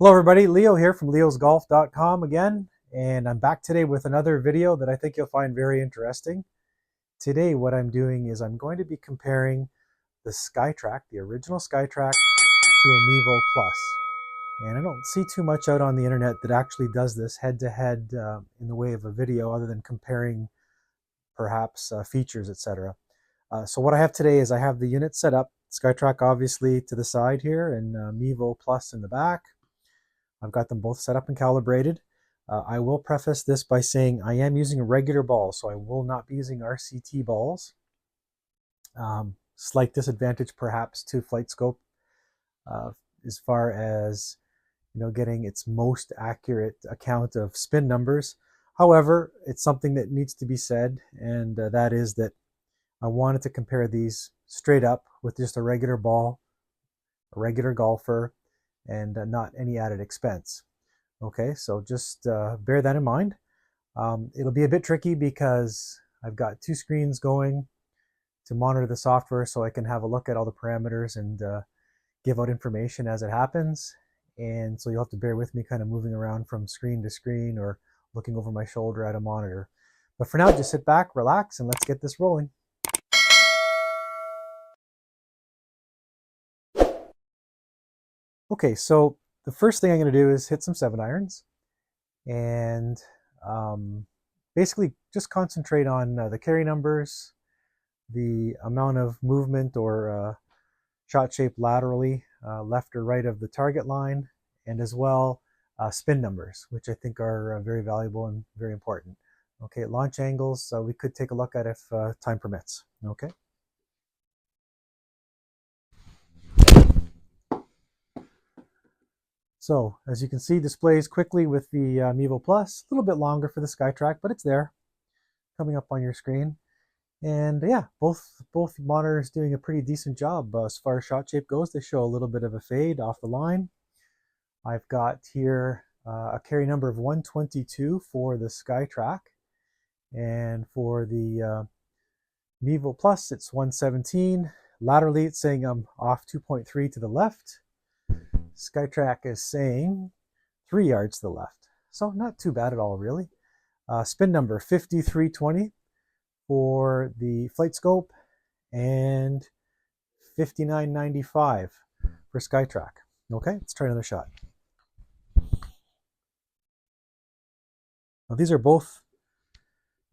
Hello everybody, Leo here from leosgolf.com again, and I'm back today with another video that I think you'll find very interesting. Today what I'm doing is I'm going to be comparing the SkyTrak, the original SkyTrak, to a Mevo Plus. And I don't see too much out on the internet that actually does this head-to-head in the way of a video other than comparing perhaps features, etc. So what I have today is I have the unit set up, SkyTrak obviously to the side here and Mevo Plus in the back. I've got them both set up and calibrated. I will preface this by saying I am using a regular ball, so I will not be using RCT balls. Slight disadvantage perhaps to Flightscope as far as getting its most accurate account of spin numbers. However, it's something that needs to be said, and that is that I wanted to compare these straight up with just a regular ball, a regular golfer, and not any added expense. Okay, so just bear that in mind. It'll be a bit tricky because I've got two screens going to monitor the software so I can have a look at all the parameters and give out information as it happens. And so you'll have to bear with me kind of moving around from screen to screen or looking over my shoulder at a monitor. But for now, just sit back, relax, and let's get this rolling. Okay, so the first thing I'm going to do is hit some 7-irons and basically just concentrate on the carry numbers, the amount of movement or shot shape laterally, left or right of the target line, and as well spin numbers, which I think are very valuable and very important. Okay, launch angles, we could take a look at if time permits. Okay. So as you can see, displays quickly with the Mevo Plus. A little bit longer for the SkyTrak, but it's there, coming up on your screen. And yeah, both monitors doing a pretty decent job as far as shot shape goes. They show a little bit of a fade off the line. I've got here a carry number of 122 for the SkyTrak, and for the Mevo Plus, it's 117. Laterally, it's saying I'm off 2.3 to the left. SkyTrak is saying 3 yards to the left. So not too bad at all, really. Spin number 5320 for the Flightscope and 5995 for SkyTrak. Okay, let's try another shot. Now these are both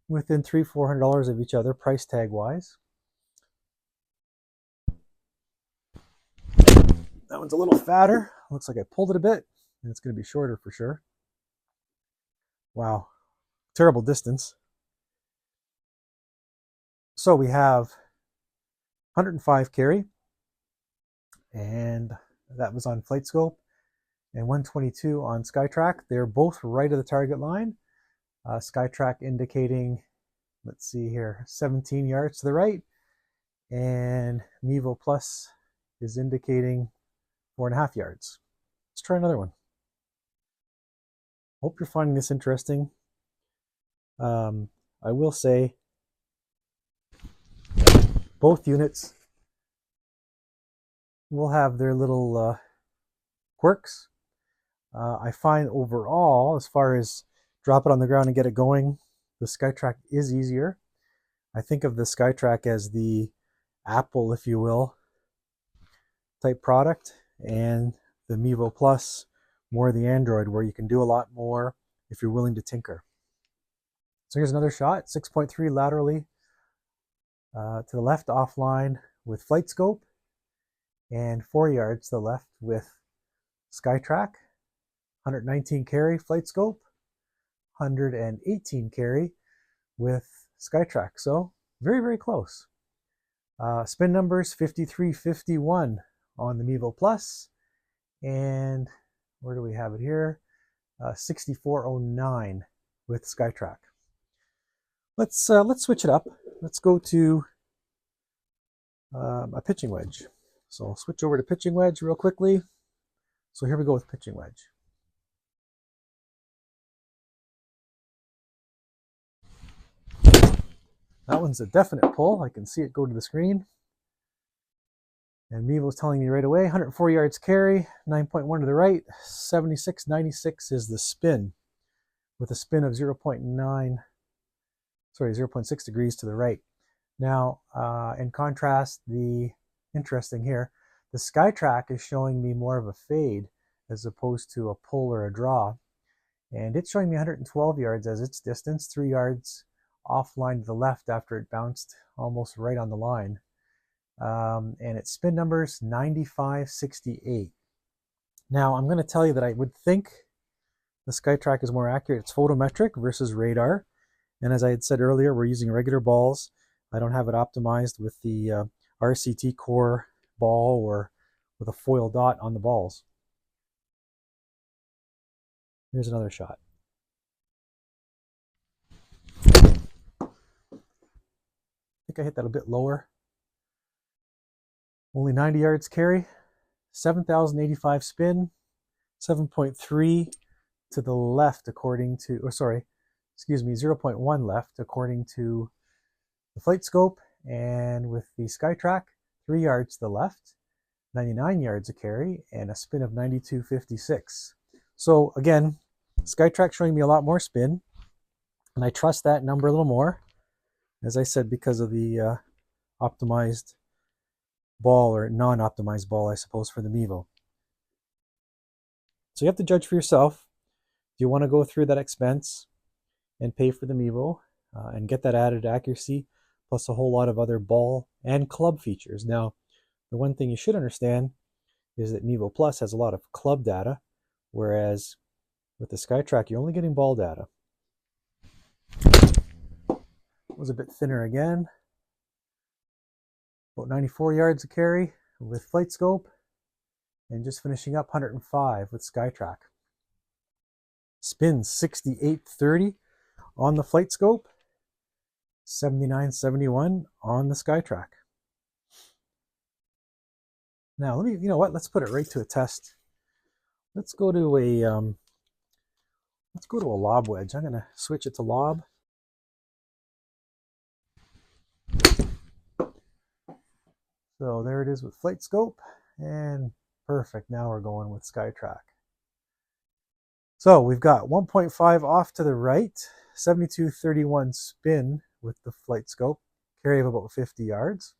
within $300-400 of each other, price tag wise. That one's a little fatter. Looks like I pulled it a bit, and it's going to be shorter for sure. Wow, terrible distance. So we have 105 carry, and that was on Flightscope, and 122 on SkyTrak. They're both right of the target line. SkyTrak indicating, let's see here, 17 yards to the right, and Mevo Plus is indicating 4.5 yards. Let's try another one. Hope you're finding this interesting. I will say both units will have their little quirks. I find overall, as far as drop it on the ground and get it going, the SkyTrak is easier. I think of the SkyTrak as the Apple, if you will, type product, and the Mevo Plus more the Android, where you can do a lot more if you're willing to tinker. So here's another shot, 6.3 laterally to the left offline with Flightscope, and 4 yards to the left with SkyTrak. 119 carry Flightscope, 118 carry with SkyTrak. So very, very close. Spin numbers 5351 on the Mevo Plus, and where do we have it here? 6409 with SkyTrak. Let's switch it up. Let's go to a pitching wedge. So I'll switch over to pitching wedge real quickly. So here we go with pitching wedge. That one's a definite pull. I can see it go to the screen. And Mevo's telling me right away, 104 yards carry, 9.1 to the right, 76.96 is the spin, with a spin of 0.6 degrees to the right. Now, in contrast, interesting here, the SkyTrak is showing me more of a fade as opposed to a pull or a draw. And it's showing me 112 yards as its distance, 3 yards offline to the left after it bounced almost right on the line. And its spin numbers 95.68. Now, I'm going to tell you that I would think the SkyTrak is more accurate. It's photometric versus radar. And as I had said earlier, we're using regular balls. I don't have it optimized with the RCT core ball or with a foil dot on the balls. Here's another shot. I think I hit that a bit lower. Only 90 yards carry, 7,085 spin, 7.3 to the left according to, 0.1 left according to the Flightscope, and with the SkyTrak, 3 yards to the left, 99 yards of carry, and a spin of 92.56. So again, SkyTrak showing me a lot more spin, and I trust that number a little more, as I said, because of the optimized ball, or non-optimized ball, I suppose, for the Mevo. So you have to judge for yourself. Do you want to go through that expense and pay for the Mevo and get that added accuracy, plus a whole lot of other ball and club features? Now, the one thing you should understand is that Mevo Plus has a lot of club data, whereas with the SkyTrak, you're only getting ball data. It was a bit thinner again. About 94 yards of carry with Flightscope, and just finishing up 105 with SkyTrak. Spin 68.30 on the Flightscope, 79.71 on the SkyTrak. Now you know what? Let's put it right to a test. Let's go to a Lob Wedge. I'm going to switch it to Lob. So there it is with Flightscope, and perfect. Now we're going with SkyTrak. So we've got 1.5 off to the right, 72.31 spin with the Flightscope, carry of about 50 yards.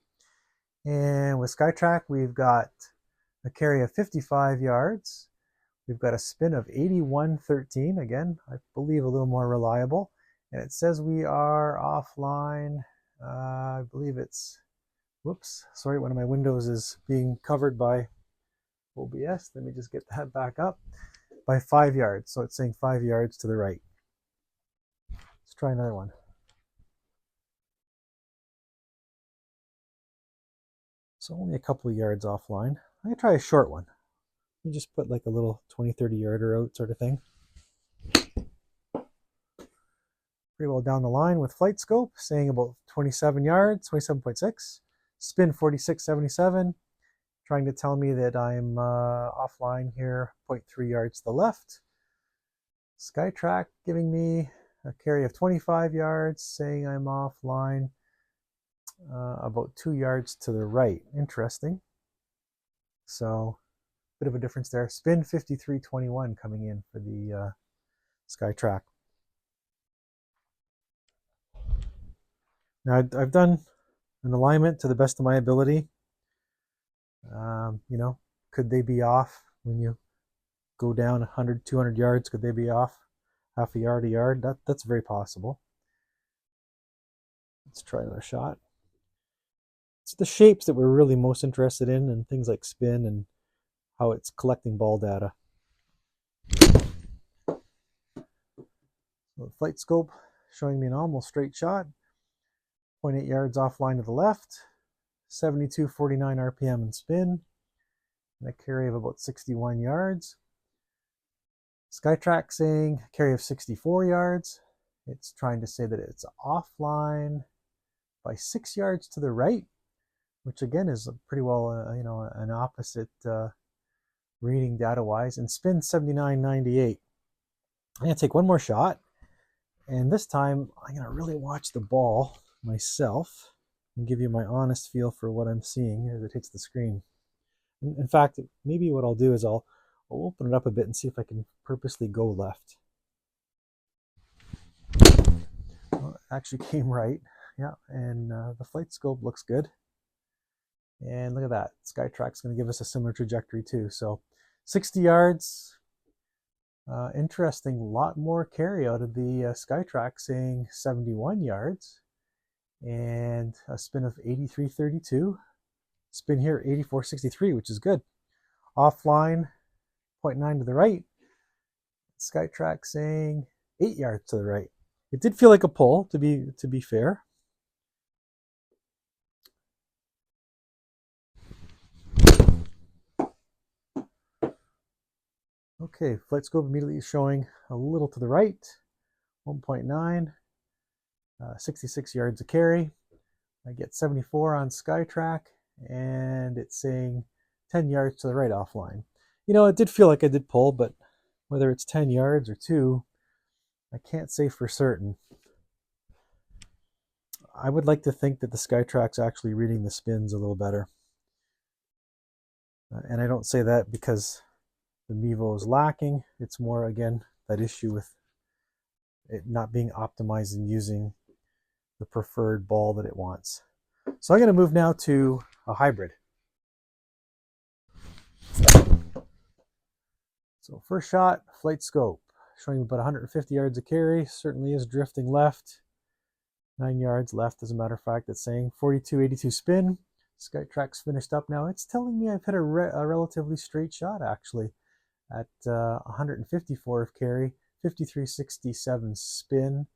And with SkyTrak, we've got a carry of 55 yards. We've got a spin of 81.13. Again, I believe a little more reliable. And it says we are offline. I believe it's, whoops, sorry, one of my windows is being covered by OBS. Let me just get that back up. By 5 yards. So it's saying 5 yards to the right. Let's try another one. So only a couple of yards offline. I'm going to try a short one. You just put like a little 20-30 yarder out sort of thing. Pretty well down the line with Flightscope, saying about 27 yards, 27.6. Spin 46.77. Trying to tell me that I'm offline here, 0.3 yards to the left. SkyTrak giving me a carry of 25 yards, saying I'm offline about 2 yards to the right. Interesting. So, bit of a difference there. Spin 53.21 coming in for the SkyTrak. Now, I've done an alignment to the best of my ability. You know, could they be off when you go down 100, 200 yards? Could they be off half a yard? That's very possible. Let's try another shot. It's the shapes that we're really most interested in, and things like spin and how it's collecting ball data. So the Flightscope showing me an almost straight shot, 0.8 yards offline to the left, 72.49 RPM in spin, and a carry of about 61 yards. SkyTrak saying carry of 64 yards. It's trying to say that it's offline by 6 yards to the right, which again is pretty well, you know, an opposite reading data-wise. And spin 79.98. I'm going to take one more shot, and this time I'm going to really watch the ball myself and give you my honest feel for what I'm seeing as it hits the screen. In fact, maybe what I'll do is I'll open it up a bit and see if I can purposely go left. Well, it actually came right. Yeah, and the flight scope looks good. And look at that. SkyTrak's going to give us a similar trajectory too. So 60 yards. Interesting, lot more carry out of the SkyTrak, saying 71 yards. And a spin of 83.32. Spin here 84.63, which is good. Offline, 0.9 to the right. SkyTrak saying 8 yards to the right. It did feel like a pull, to be fair. Okay, Flightscope immediately showing a little to the right, 1.9, 66 yards of carry. I get 74 on SkyTrak, and it's saying 10 yards to the right offline. You know, it did feel like I did pull, but whether it's 10 yards or 2, I can't say for certain. I would like to think that the SkyTrak's actually reading the spins a little better. And I don't say that because the Mevo is lacking. It's more, again, that issue with it not being optimized and using the preferred ball that it wants. So I'm going to move now to a hybrid. So first shot, Flightscope, showing about 150 yards of carry. Certainly is drifting left. 9 yards left, as a matter of fact. It's saying 42.82 spin. SkyTrak's finished up now. It's telling me I've hit a relatively straight shot, actually, at 154 of carry, 53.67 spin,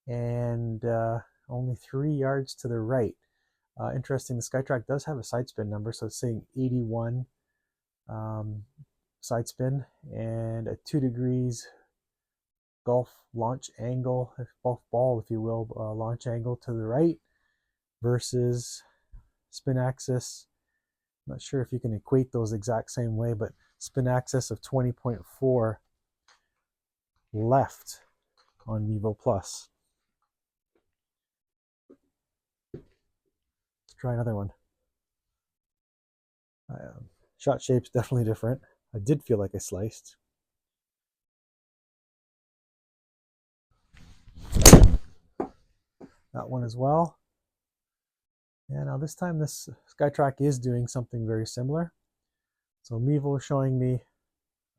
and only 3 yards to the right. Interesting, the SkyTrak does have a side spin number, so it's saying 81 side spin, and a 2 degrees Golf launch angle, golf ball, if you will, launch angle to the right versus spin axis. I'm not sure if you can equate those exact same way, but spin axis of 20.4 left on Mevo Plus. Let's try another one. Shot shape's definitely different. I did feel like I sliced. That one as well. And now this time this SkyTrak is doing something very similar. So Mevo is showing me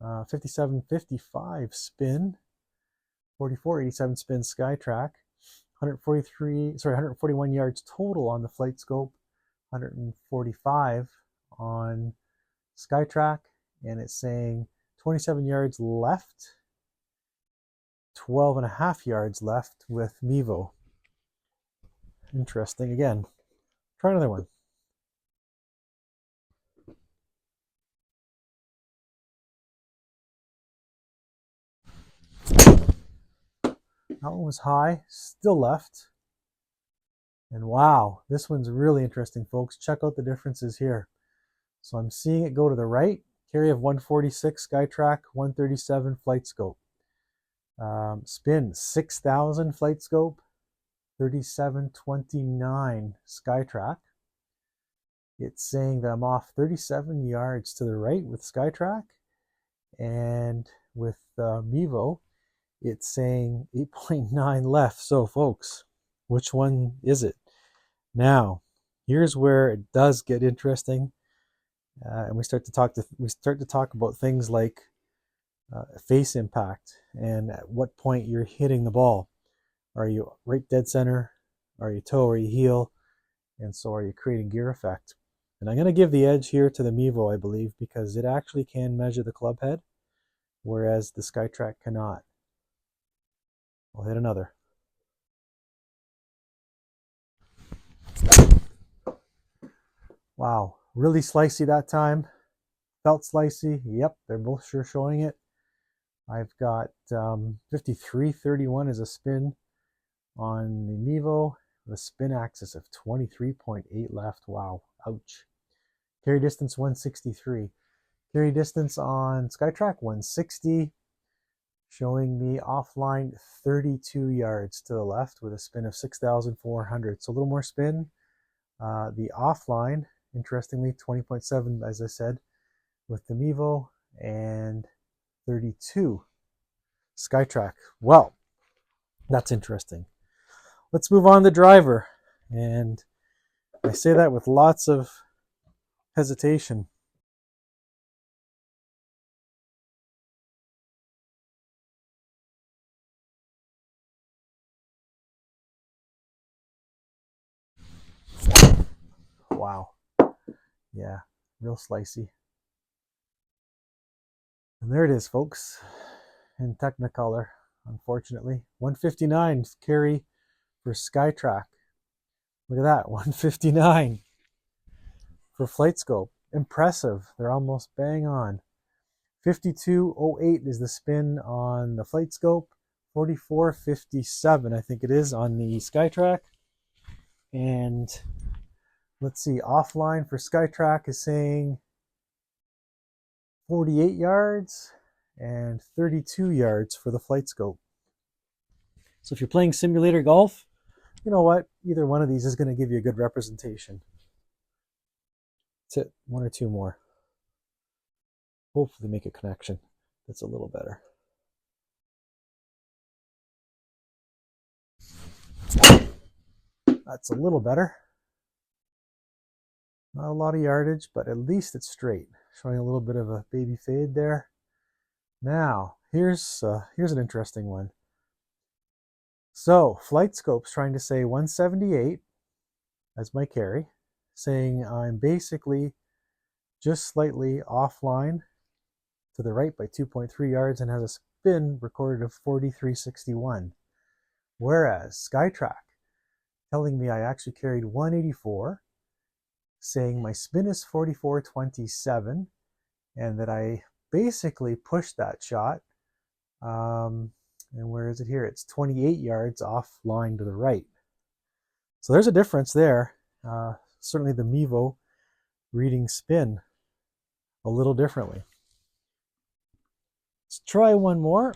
57.55 spin, 44.87 spin SkyTrak, 141 yards total on the Flightscope, 145 on SkyTrak, and it's saying 27 yards left, 12.5 yards left with Mevo. Interesting. Again, try another one. That one was high, still left. And wow, this one's really interesting, folks. Check out the differences here. So I'm seeing it go to the right, carry of 146 SkyTrak, 137 Flightscope. Spin 6,000 Flightscope, 37.29 SkyTrak. It's saying that I'm off 37 yards to the right with SkyTrak, and with Mevo, it's saying 8.9 left. So folks, which one is it? Now, here's where it does get interesting, and we start to talk about things like face impact and at what point you're hitting the ball. Are you right dead center? Are you toe? Are you heel? And so are you creating gear effect? And I'm going to give the edge here to the Mevo, I believe, because it actually can measure the club head, whereas the SkyTrak cannot. I'll hit another. Wow, really slicey that time. Felt slicey. Yep, they're both sure showing it. I've got 53.31 as a spin on the Mevo, with a spin axis of 23.8 left. Wow, ouch. Carry distance 163. Carry distance on SkyTrak 160, showing me offline 32 yards to the left with a spin of 6,400. So a little more spin. The offline interestingly, 20.7, as I said, with the Mevo, and 32 SkyTrak. Well, that's interesting. Let's move on to driver. And I say that with lots of hesitation. Wow. Yeah, real slicey. And there it is, folks, in Technicolor, unfortunately. 159 carry for SkyTrak. Look at that, 159 for Flightscope. Impressive. They're almost bang on. 52.08 is the spin on the Flightscope. 44.57, I think it is, on the SkyTrak. And let's see, offline for SkyTrak is saying 48 yards and 32 yards for the Flightscope. So if you're playing simulator golf, you know what? Either one of these is going to give you a good representation. That's it. One or two more. Hopefully make a connection that's a little better. That's a little better. Not a lot of yardage, but at least it's straight. Showing a little bit of a baby fade there. Now, here's an interesting one. So, Flightscope's trying to say 178 as my carry, saying I'm basically just slightly offline to the right by 2.3 yards and has a spin recorded of 43.61. Whereas SkyTrak telling me I actually carried 184, saying my spin is 44.27, and that I basically pushed that shot. And where is it here? It's 28 yards offline to the right. So there's a difference there. Certainly the Mevo reading spin a little differently. Let's try one more.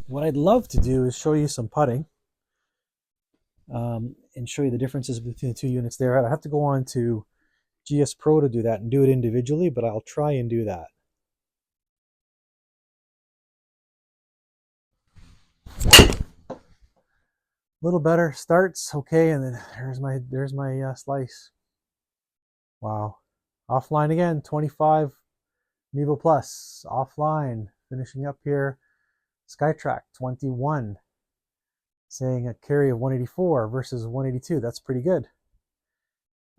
What I'd love to do is show you some putting and show you the differences between the two units there. I have to go on to GS Pro to do that and do it individually, but I'll try and do that. A little better starts, okay, and then there's my slice. Wow. Offline again, 25 Mevo Plus. Offline, finishing up here, SkyTrak 21, saying a carry of 184 versus 182. That's pretty good.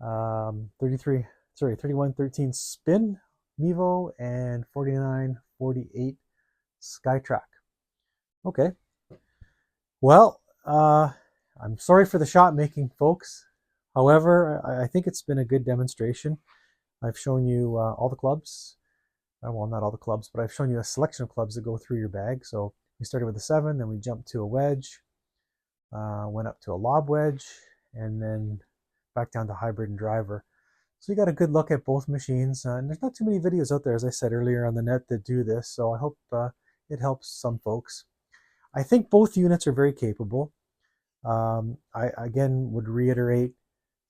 31.13 spin Mevo and 49.48 SkyTrak. Okay. Well, I'm sorry for the shot making, folks. However, I think it's been a good demonstration. I've shown you all the clubs. Well, not all the clubs, but I've shown you a selection of clubs that go through your bag. So we started with a 7, then we jumped to a wedge, went up to a lob wedge, and then back down to hybrid and driver. So you got a good look at both machines. And there's not too many videos out there, as I said earlier, on the net that do this. So I hope it helps some folks. I think both units are very capable. I again would reiterate,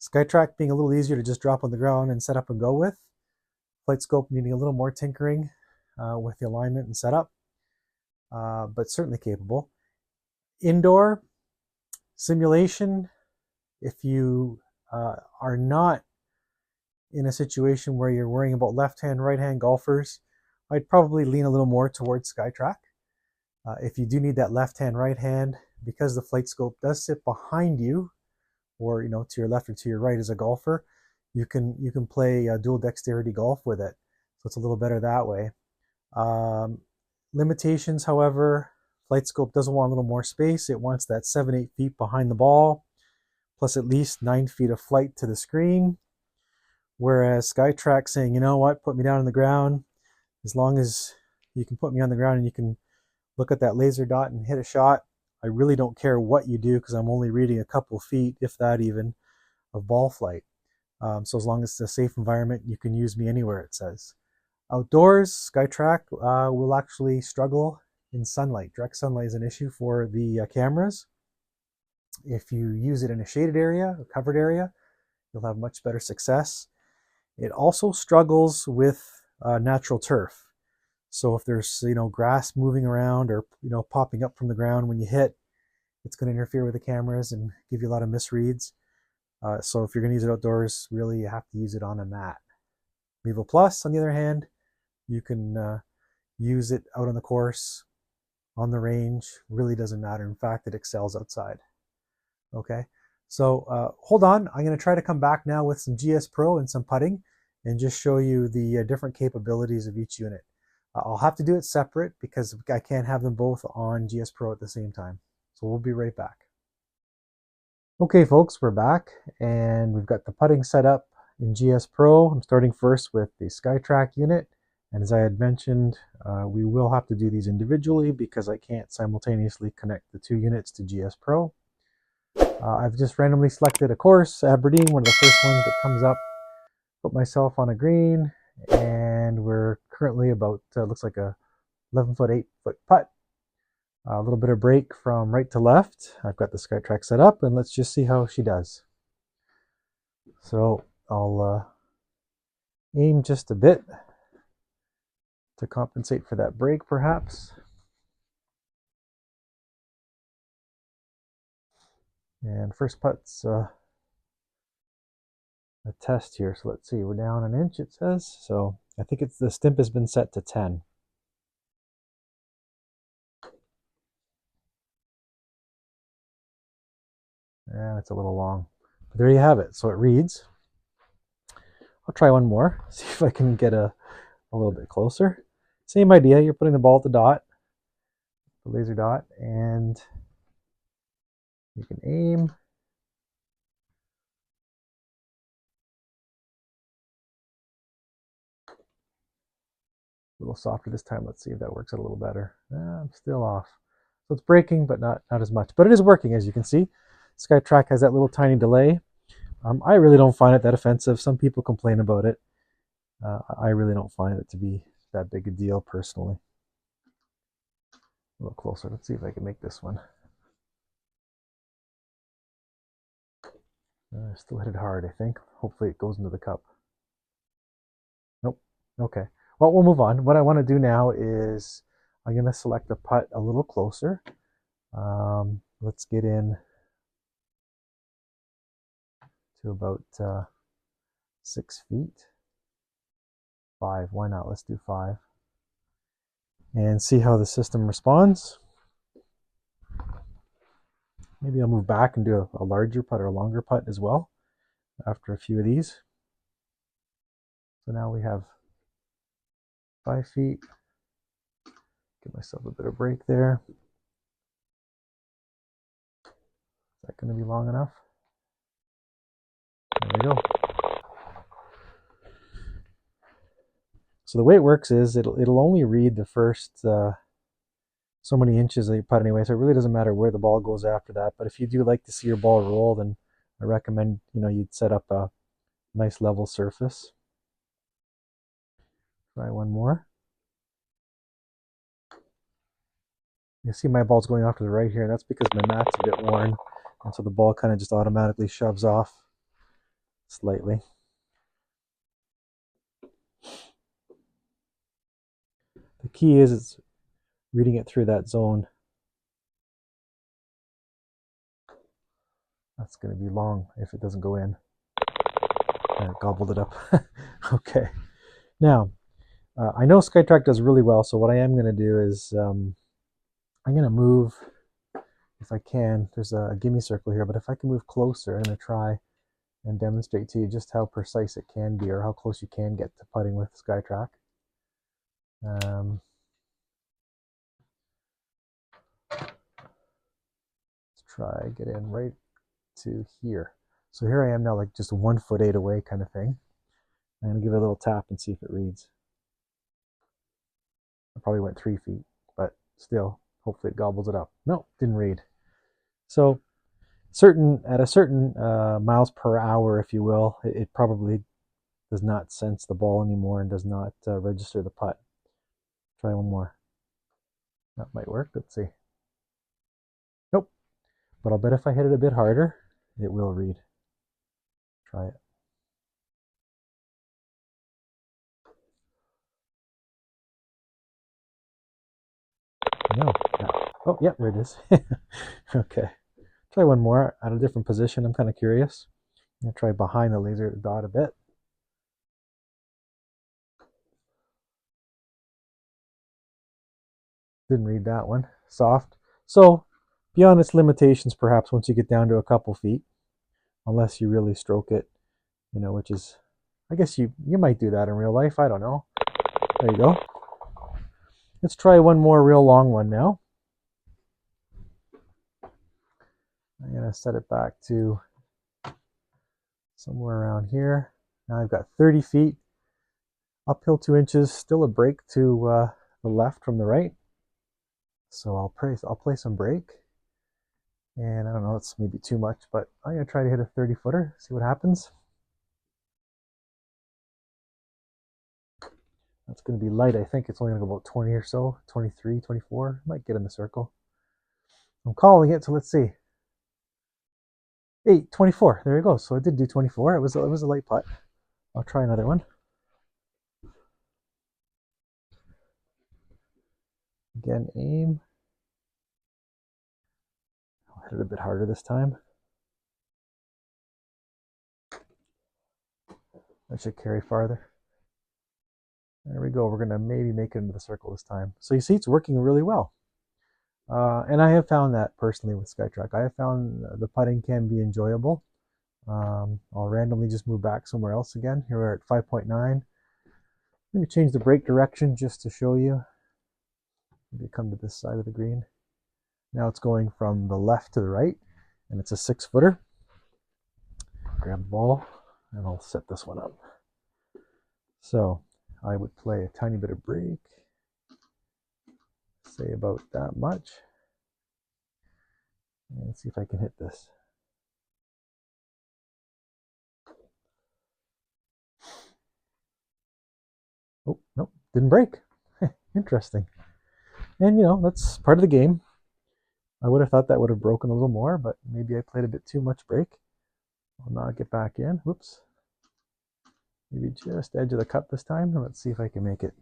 SkyTrak being a little easier to just drop on the ground and set up and go with. Flightscope needing a little more tinkering with the alignment and setup, but certainly capable. Indoor simulation, if you are not in a situation where you're worrying about left-hand, right-hand golfers, I'd probably lean a little more towards SkyTrak. If you do need that left-hand, right-hand, because the Flightscope does sit behind you, or to your left or to your right as a golfer, you can play dual dexterity golf with it. So it's a little better that way. Limitations, however, Flightscope doesn't want a little more space. It wants that 7-8 feet behind the ball, plus at least 9 feet of flight to the screen. Whereas SkyTrak saying, you know what, put me down on the ground. As long as you can put me on the ground and you can look at that laser dot and hit a shot, I really don't care what you do because I'm only reading a couple feet, if that even, of ball flight. So as long as it's a safe environment, you can use me anywhere, it says. Outdoors, SkyTrak will actually struggle in sunlight. Direct sunlight is an issue for the cameras. If you use it in a shaded area, a covered area, you'll have much better success. It also struggles with natural turf. So if there's, grass moving around or, popping up from the ground when you hit, it's going to interfere with the cameras and give you a lot of misreads. So if you're going to use it outdoors, really you have to use it on a mat. Mevo Plus, on the other hand, you can use it out on the course, on the range, really doesn't matter. In fact, it excels outside. Okay, so hold on. I'm going to try to come back now with some GS Pro and some putting and just show you the different capabilities of each unit. I'll have to do it separate because I can't have them both on GS Pro at the same time. So we'll be right back. Okay, folks, we're back and we've got the putting set up in GS Pro. I'm starting first with the SkyTrak unit. And as I had mentioned, we will have to do these individually because I can't simultaneously connect the two units to GS Pro. I've just randomly selected a course, Aberdeen, one of the first ones that comes up. Put myself on a green, and we're currently about, looks like a 11-foot, 8-foot putt. A little bit of break from right to left. I've got the SkyTrak set up, and let's just see how she does. So I'll aim just a bit to compensate for that break, perhaps. And first putt's a test here. So let's see, we're down an inch, it says. So I think the stimp has been set to 10. And it's a little long. But there you have it. So it reads. I'll try one more, see if I can get a little bit closer. Same idea, you're putting the ball at the dot, the laser dot, and you can aim. A little softer this time. Let's see if that works out a little better. I'm still off. So it's breaking, but not as much. But it is working, as you can see. SkyTrak has that little tiny delay. I really don't find it that offensive. Some people complain about it. I really don't find it to be that big a deal personally. A little closer. Let's see if I can make this one. Still hit it hard, I think. Hopefully it goes into the cup. Nope. Okay. Well, we'll move on. What I want to do now is I'm going to select the putt a little closer. Let's get in to about 6 feet. 5. Why not? Let's do 5. And see how the system responds. Maybe I'll move back and do a larger putt or a longer putt as well after a few of these. So now we have 5 feet. Give myself a bit of break there. Is that going to be long enough? There we go. So the way it works is it'll only read the first so many inches that you putt anyway, so it really doesn't matter where the ball goes after that. But if you do like to see your ball roll, then I recommend you'd set up a nice level surface. Try one more. You see my ball's going off to the right here. That's because my mat's a bit worn, and so the ball kind of just automatically shoves off slightly. The key is it's reading it through that zone. That's going to be long if it doesn't go in. I gobbled it up. Okay. Now, I know SkyTrak does really well, so what I am going to do is I'm going to move, if I can. There's a gimme circle here, but if I can move closer, I'm going to try and demonstrate to you just how precise it can be, or how close you can get to putting with SkyTrak. Let's try get in right to here. So here I am now, like just 1 foot 8 away kind of thing. I'm going to give it a little tap and see if it reads. I probably went 3 feet, but still, hopefully it gobbles it up. No, didn't read. So at a certain miles per hour, if you will, it probably does not sense the ball anymore and does not register the putt. Try one more. That might work. Let's see. Nope. But I'll bet if I hit it a bit harder, it will read. Try it. No. Oh, yeah, there it is. Okay. Try one more at a different position. I'm kind of curious. I'm going to try behind the laser dot a bit. Didn't read that one. Soft. So, beyond its limitations, perhaps once you get down to a couple feet, unless you really stroke it, which is, I guess you might do that in real life. I don't know. There you go. Let's try one more real long one now. I'm going to set it back to somewhere around here. Now I've got 30 feet, uphill 2 inches, still a break to the left from the right. So I'll play some break. And I don't know, it's maybe too much, but I'm going to try to hit a 30-footer, see what happens. That's going to be light. I think it's only going to go about 20 or so, 23, 24. Might get in the circle. I'm calling it, so let's see. 24. There we go. So I did do 24. It was a light putt. I'll try another one. Again, aim. I'll hit it a bit harder this time. That should carry farther. There we go. We're going to maybe make it into the circle this time. So you see, it's working really well. And I have found that personally with SkyTrak. I have found the putting can be enjoyable. I'll randomly just move back somewhere else again. Here we're at 5.9. Let me change the brake direction just to show you. Maybe come to this side of the green. Now it's going from the left to the right, and it's a 6-footer. Grab the ball, and I'll set this one up. So I would play a tiny bit of brake, say about that much, and see if I can hit this. Oh, nope, didn't break. Interesting. And that's part of the game. I would have thought that would have broken a little more, but maybe I played a bit too much brake. I'll now get back in. Whoops. Maybe just edge of the cup this time. Let's see if I can make it.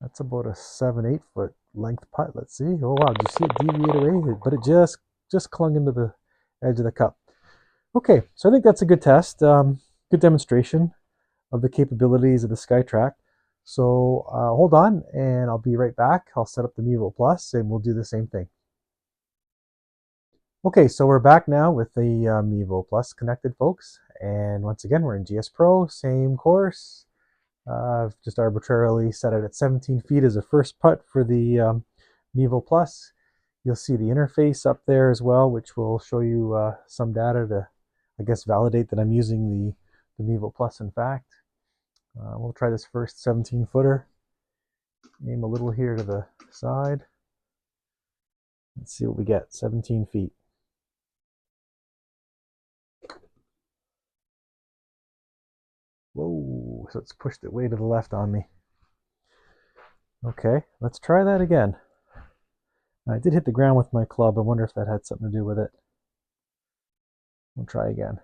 That's about a 7-8 foot length putt. Let's see. Oh wow, did you see it deviate away? But it just clung into the edge of the cup. Okay, so I think that's a good test. Good demonstration of the capabilities of the SkyTrak. So hold on, and I'll be right back. I'll set up the Mevo Plus, and we'll do the same thing. Okay, so we're back now with the Mevo Plus connected, folks. And once again, we're in GS Pro, same course. I've just arbitrarily set it at 17 feet as a first putt for the Mevo Plus. You'll see the interface up there as well, which will show you some data to, I guess, validate that I'm using the Mevo Plus in fact. We'll try this first 17-footer. Aim a little here to the side. Let's see what we get. 17 feet. Whoa, so it's pushed it way to the left on me. Okay, let's try that again. I did hit the ground with my club. I wonder if that had something to do with it. We'll try again.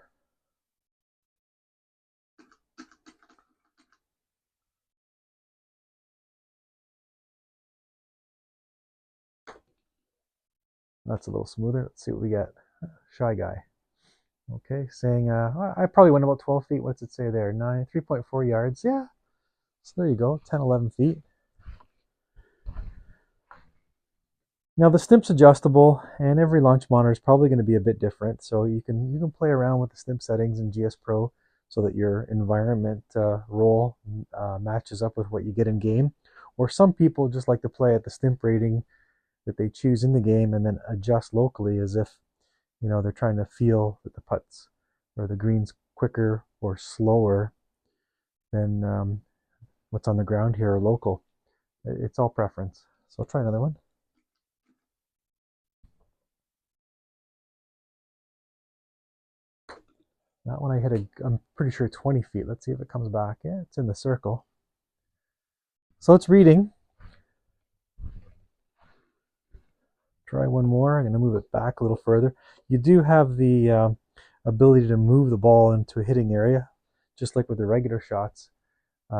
That's a little smoother. Let's see what we get. Shy guy. Okay, saying I probably went about 12 feet. What's it say there? 3.4 yards. Yeah. So there you go, 10, 11 feet. Now the stimp's adjustable, and every launch monitor is probably going to be a bit different. So you can play around with the stimp settings in GS Pro so that your environment roll matches up with what you get in game. Or some people just like to play at the stimp rating that they choose in the game and then adjust locally as if they're trying to feel that the putts or the greens quicker or slower than what's on the ground here or local. It's all preference. So I'll try another one. That one I hit I'm pretty sure 20 feet. Let's see if it comes back. Yeah, it's in the circle. So it's reading. Try one more. I'm going to move it back a little further. You do have the ability to move the ball into a hitting area, just like with the regular shots.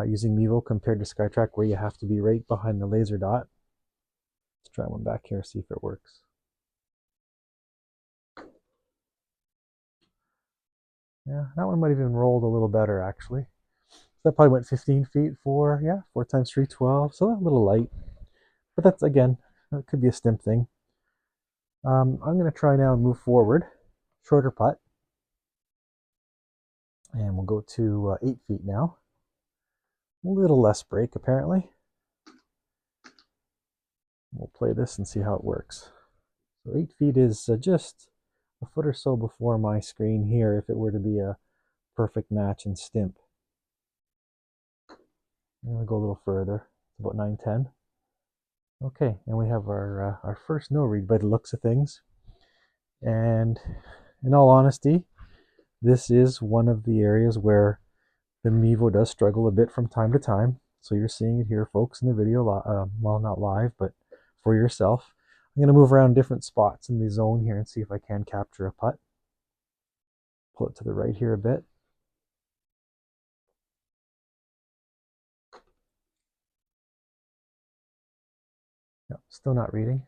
using Mevo compared to SkyTrak, where you have to be right behind the laser dot. Let's try one back here, see if it works. Yeah, that one might have even rolled a little better actually. That probably went 15 feet for, yeah, 4 times 3, 12. So a little light. But that's, again, it could be a stimp thing. I'm going to try now and move forward. Shorter putt. And we'll go to 8 feet now. A little less break, apparently. We'll play this and see how it works. So 8 feet is just a foot or so before my screen here if it were to be a perfect match and stimp. I'm going to go a little further. It's about 9, 10. Okay, and we have our first no read by the looks of things. And in all honesty, this is one of the areas where the Mevo does struggle a bit from time to time. So you're seeing it here, folks, in the video, well, not live, but for yourself. I'm going to move around different spots in the zone here and see if I can capture a putt. Pull it to the right here a bit. No, still not reading.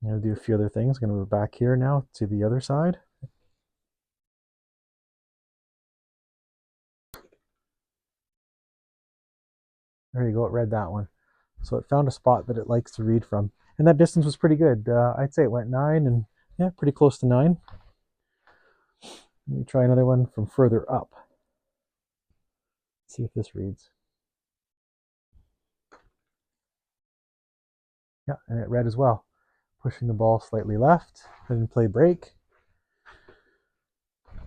I'm going to do a few other things. I'm going to move back here now to the other side. There you go, it read that one. So it found a spot that it likes to read from. And that distance was pretty good. I'd say it went 9 and, yeah, pretty close to 9. Let me try another one from further up. See if this reads. Yeah, and it read as well. Pushing the ball slightly left. Didn't play break.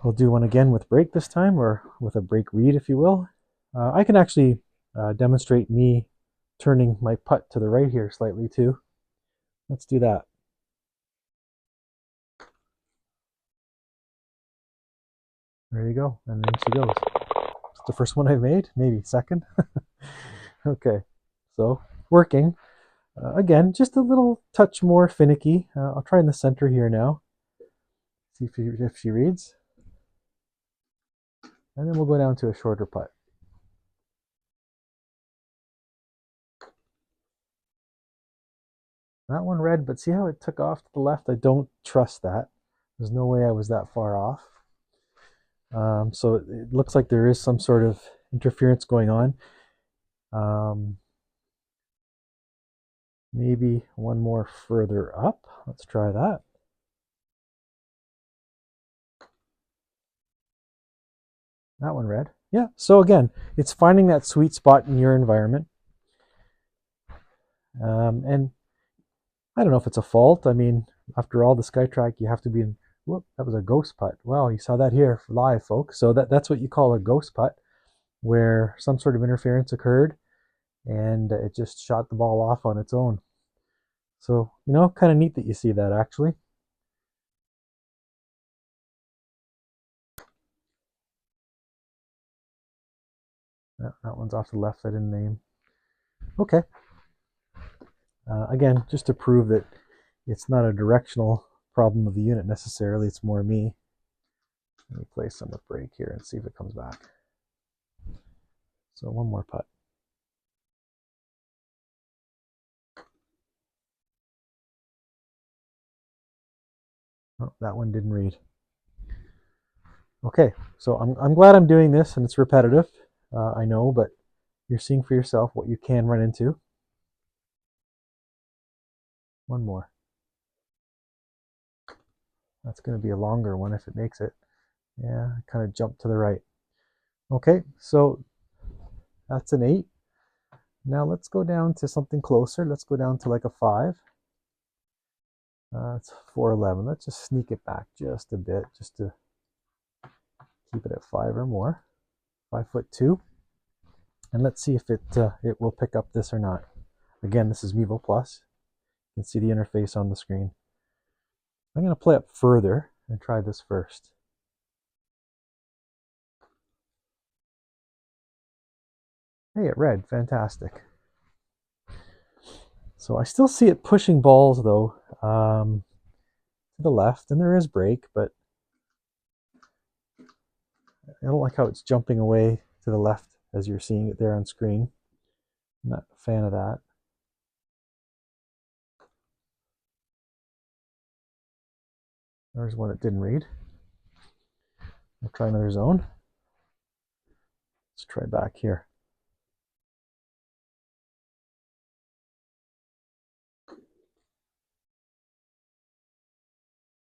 I'll do one again with break this time, or with a break read, if you will. I can actually demonstrate me turning my putt to the right here slightly too. Let's do that. There you go, and then she goes. It's the first one I've made, maybe second. Okay, so working. Again, just a little touch more finicky. I'll try in the center here now. See if she reads. And then we'll go down to a shorter putt. That one read, but see how it took off to the left? I don't trust that. There's no way I was that far off. So it looks like there is some sort of interference going on. Maybe one more further up. Let's try that. That one read. Yeah, so again, it's finding that sweet spot in your environment. And I don't know if it's a fault. I mean, after all, the SkyTrak, you have to be in. Whoop, that was a ghost putt. Wow, you saw that here live, folks. So that's what you call a ghost putt, where some sort of interference occurred and it just shot the ball off on its own. So, you know, kind of neat that you see that actually. That one's off the left, I didn't name. Okay. Again, just to prove that it's not a directional problem of the unit necessarily, it's more me. Let me play some with break here and see if it comes back. So one more putt. Oh, that one didn't read. Okay, so I'm glad I'm doing this and it's repetitive, I know, but you're seeing for yourself what you can run into. One more. That's going to be a longer one if it makes it. Yeah, kind of jumped to the right. Okay, so that's an 8. Now let's go down to something closer. Let's go down to like a 5. It's 411. Let's just sneak it back just a bit, just to keep it at 5 or more. 5'2". And let's see if it will pick up this or not. Again, this is Mevo Plus. You can see the interface on the screen. I'm going to play up further and try this first. Hey, it read. Fantastic. So I still see it pushing balls though, to the left, and there is brake, but I don't like how it's jumping away to the left as you're seeing it there on screen. I'm not a fan of that. There's one that didn't read. We'll try another zone. Let's try back here.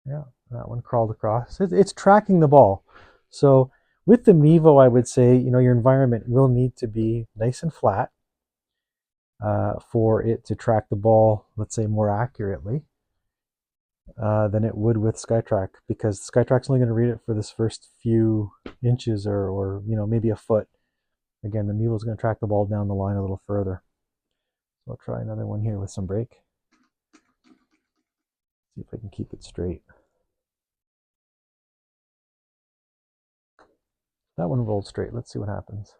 Yeah, that one crawled across. It's tracking the ball. So with the Mevo, I would say, your environment will need to be nice and flat for it to track the ball, let's say, more accurately than it would with SkyTrak, because SkyTrak's only going to read it for this first few inches or maybe a foot. Again, the Mevo's going to track the ball down the line a little further. So I'll try another one here with some brake. See if I can keep it straight. That one rolled straight. Let's see what happens.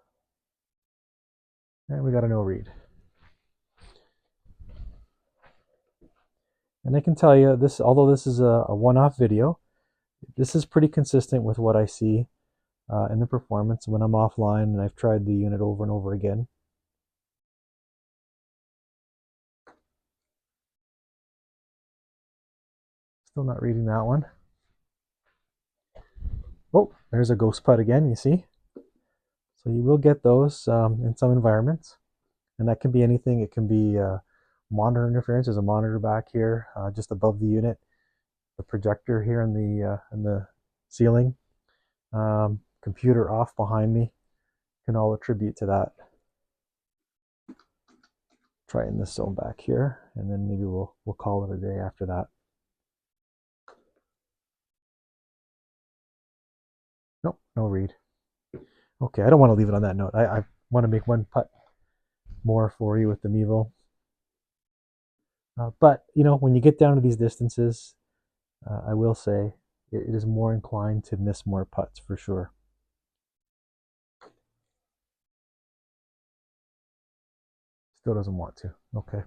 And we got a no read. And I can tell you this, although this is a one-off video, this is pretty consistent with what I see in the performance when I'm offline and I've tried the unit over and over again. Still not reading that one. Oh, there's a ghost putt again, you see. So you will get those in some environments. And that can be anything. It can be monitor interference. There's a monitor back here just above the unit. The projector here in the ceiling. Computer off behind me can all attribute to that. Try in this zone back here, and then maybe we'll call it a day after that. Nope, no read. Okay, I don't want to leave it on that note. I want to make one putt more for you with the Mevo. But when you get down to these distances, I will say it is more inclined to miss more putts for sure. Still doesn't want to. Okay.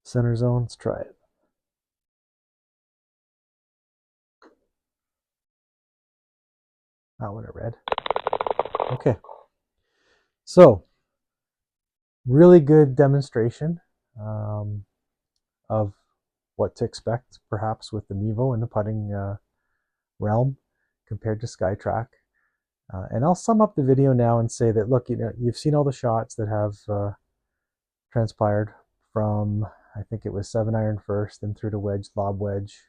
Center zone, let's try it. That one I read. Okay. So, really good demonstration of what to expect perhaps with the Mevo in the putting realm compared to SkyTrak. And I'll sum up the video now and say that, look, you've seen all the shots that have transpired from, I think it was 7-iron first, then through to wedge, lob wedge,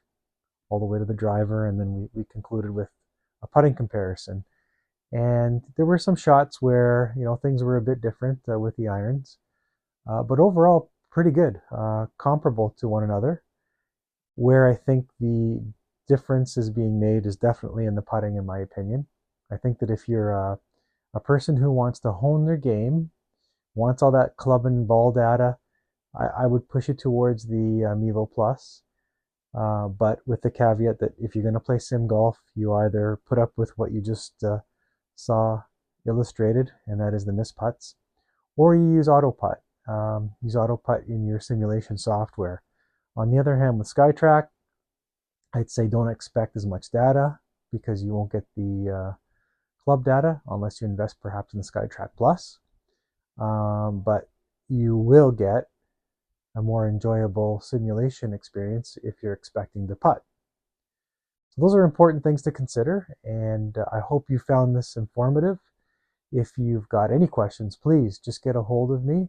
all the way to the driver, and then we concluded with a putting comparison. And there were some shots where things were a bit different with the irons, but overall pretty good, comparable to one another. Where I think the difference is being made is definitely in the putting, in my opinion. I think that if you're a person who wants to hone their game, wants all that club and ball data, I would push it towards the Mevo Plus. But with the caveat that if you're going to play sim golf, you either put up with what you just saw illustrated, and that is the missed putts, or you use auto putt. Use auto putt in your simulation software. On the other hand, with SkyTrak, I'd say don't expect as much data because you won't get the club data unless you invest perhaps in the SkyTrak Plus. But you will get a more enjoyable simulation experience if you're expecting to putt. So those are important things to consider, and I hope you found this informative. If you've got any questions, please just get a hold of me.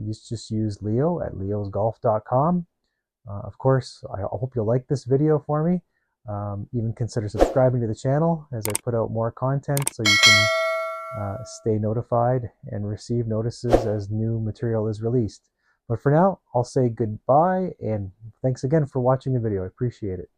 Just use Leo at leosgolf.com. Of course, I hope you'll like this video for me. Even consider subscribing to the channel as I put out more content so you can stay notified and receive notices as new material is released. But for now, I'll say goodbye and thanks again for watching the video. I appreciate it.